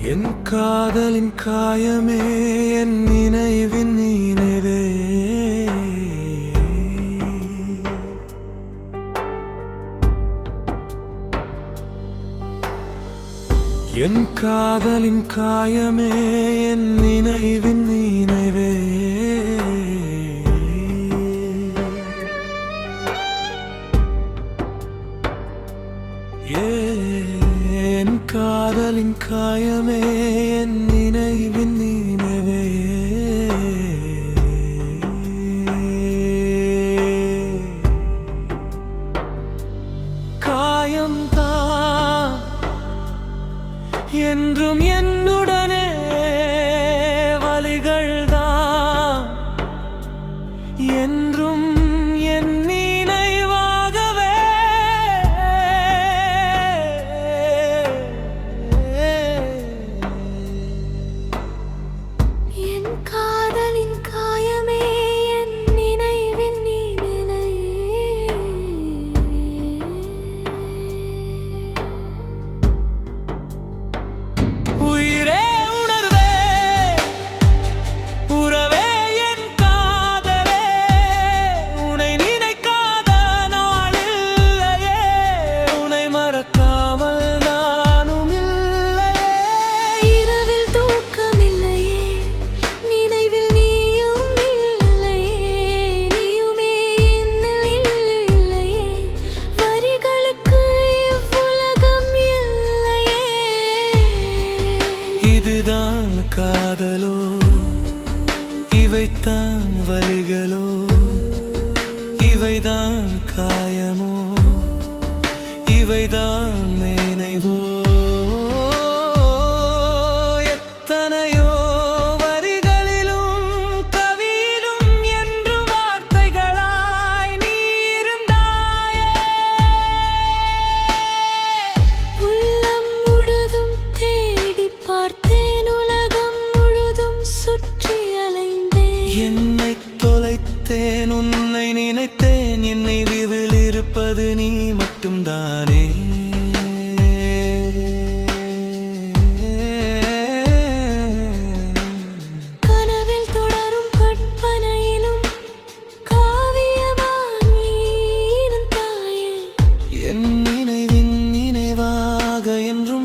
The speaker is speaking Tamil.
என் காதலின் காயமே என் நினைவின் நினைவே என் காதலின் காயமே என் நினைவின் நினைவே என் காதலின் காயமே என் நினைவின் நினைவே காயம்தான் என்றும் என்னுடனே வலிகள்தான் என்றும் என் நினைவாகவே என் காதலின் காயமே என் நினைவின் நினைவே உயிரே உணர்வே உறவே என் காதலே உன்னை நினைக்காத நாளில்லையே உன்னை மறக்காமல் நானும் இல்லையே இரவில் தூக்கமில்லையே நினைவில் நீயும் இல்லையே நீயுமே என்னில் இல்லையே வரிகளுக்கு இவ்வுலகம் இல்லையே இதுதான் காதலோ இவைத்தான் வலிகளோ இவைதான் காயமோ இவைதான் நினைவோ எத்தனையோ வரிகளிலும் கவியிலும் என்று வார்த்தைகளாய் நீ இருந்தாயே உள்ளம் முழுதும் தேடி பார்த்தேன் உலகம் முழுதும் சுற்றி அலைந்தேன் என்னை தொலைத்தேன் உன்னை நினைத்தேன் என் நினைவில் இருப்பது நீ மட்டும்தானே கனவில் தொடரும் கற்பனையிலும் காவியமாய் நீ இருந்தாயே என் நினைவின் நினைவாக என்றும்